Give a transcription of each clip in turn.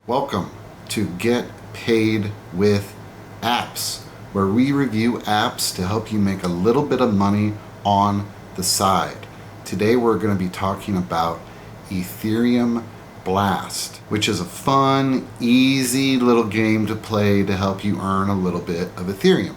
Welcome to Get Paid with Apps, where we review apps to help you make a little bit of money on the side. Today we're going to be talking about Ethereum Blast, which is a fun, easy little game to play to help you earn a little bit of Ethereum,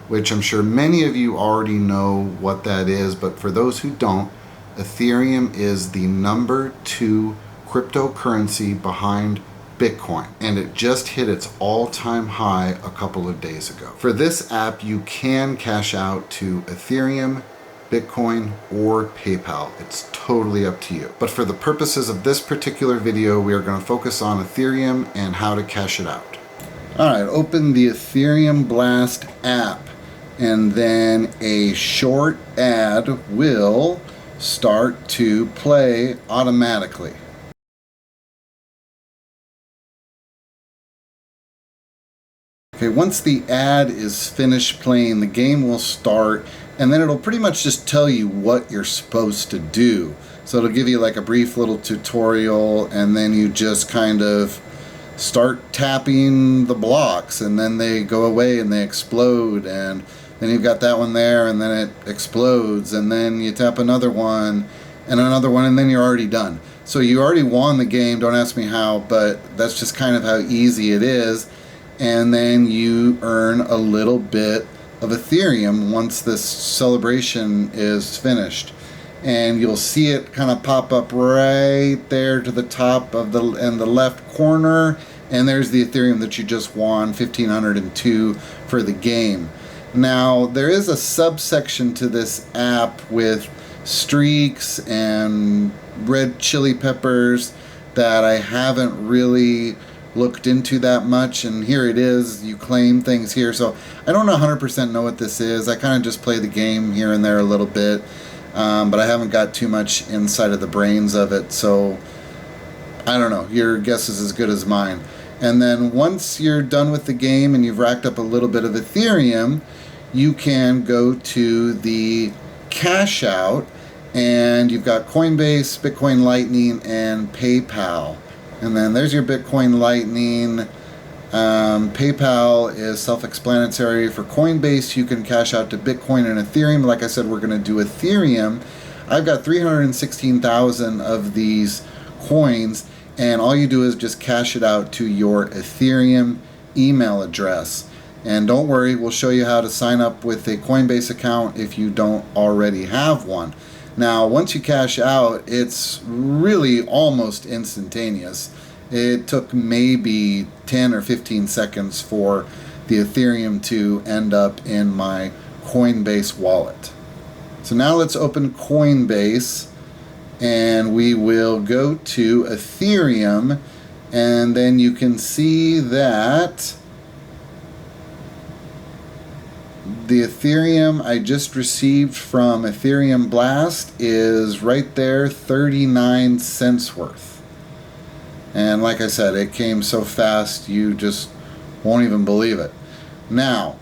which I'm sure many of you already know what that is, but for those who don't, Ethereum is the number 2 cryptocurrency behind Bitcoin, and it just hit its all-time high a couple of days ago. For this app, you can cash out to Ethereum, Bitcoin, or PayPal. It's totally up to you. But for the purposes of this particular video, we are going to focus on Ethereum and how to cash it out. All right, open the Ethereum Blast app, and then a short ad will start to play automatically. Okay, once the ad is finished playing, the game will start, and then it'll pretty much just tell you what you're supposed to do. So it'll give you like a brief little tutorial, and then you just kind of start tapping the blocks, and then they go away and they explode, and then you've got that one there, and then it explodes, and then you tap another one, and then you're already done. So you already won the game, don't ask me how, but that's just kind of how easy it is. And then you earn a little bit of Ethereum once this celebration is finished. And you'll see it kind of pop up right there to the top of the left corner, and there's the Ethereum that you just won, 1,502 for the game. Now, there is a subsection to this app with streaks and red chili peppers that I haven't really looked into that much, and here it is. You claim things here, so I don't 100% know what this is. I kind of just play the game here and there a little bit, but I haven't got too much inside of the brains of it, so I don't know. Your guess is as good as mine. And then once you're done with the game and you've racked up a little bit of Ethereum, you can go to the cash out, and you've got Coinbase, Bitcoin Lightning, and PayPal. And then there's your Bitcoin Lightning. PayPal is self-explanatory. For Coinbase, you can cash out to Bitcoin and Ethereum. Like I said, we're going to do Ethereum. I've got 316,000 of these coins, and all you do is just cash it out to your Ethereum email address. And don't worry, we'll show you how to sign up with a Coinbase account if you don't already have one. Now, once you cash out, it's really almost instantaneous. It took maybe 10 or 15 seconds for the Ethereum to end up in my Coinbase wallet. So now let's open Coinbase, and we will go to Ethereum, and then you can see that the Ethereum I just received from Ethereum Blast is right there, 39 cents worth. And like I said, it came so fast you just won't even believe it. Now,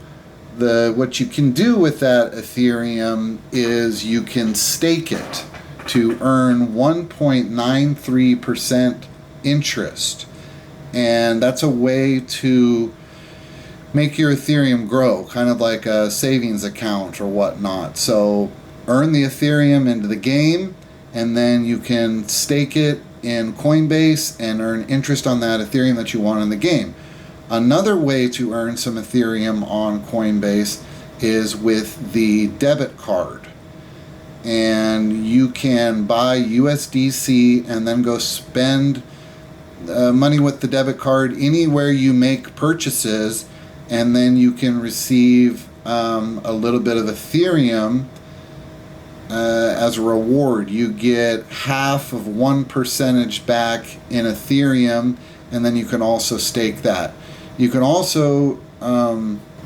what you can do with that Ethereum is you can stake it to earn 1.93% interest. And that's a way to make your Ethereum grow, kind of like a savings account or whatnot. So earn the Ethereum into the game, and then you can stake it in Coinbase and earn interest on that Ethereum that you want in the game. Another way to earn some Ethereum on Coinbase is with the debit card. And you can buy USDC and then go spend money with the debit card anywhere you make purchases, and then you can receive a little bit of Ethereum as a reward. You get half of 1% back in Ethereum, and then you can also stake that. You can also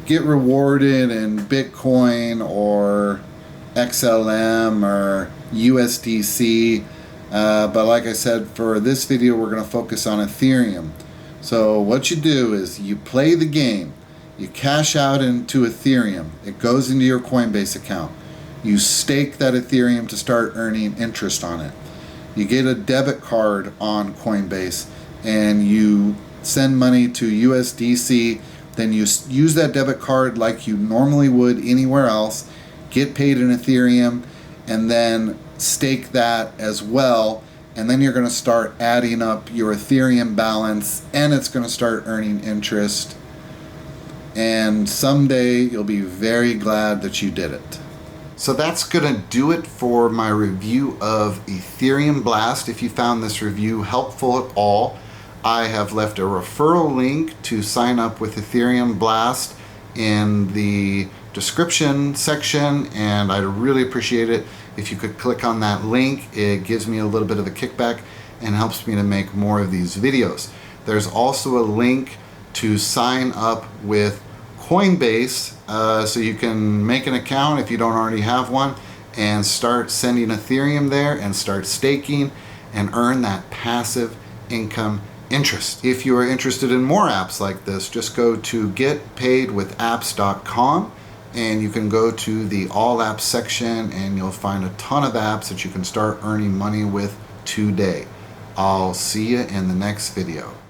get rewarded in Bitcoin or XLM or USDC, but like I said, for this video we're going to focus on Ethereum. So what you do is you play the game. You cash out into Ethereum. It goes into your Coinbase account. You stake that Ethereum to start earning interest on it. You get a debit card on Coinbase, and you send money to USDC, then you use that debit card like you normally would anywhere else, get paid in Ethereum, and then stake that as well. And then you're going to start adding up your Ethereum balance, and it's going to start earning interest. And someday you'll be very glad that you did it. So that's going to do it for my review of Ethereum Blast. If you found this review helpful at all, I have left a referral link to sign up with Ethereum Blast in the description section, and I'd really appreciate it if you could click on that link. It gives me a little bit of a kickback and helps me to make more of these videos. There's also a link to sign up with Coinbase, so you can make an account if you don't already have one and start sending Ethereum there and start staking and earn that passive income interest. If you are interested in more apps like this, just go to getpaidwithapps.com and you can go to the all apps section and you'll find a ton of apps that you can start earning money with today. I'll see you in the next video.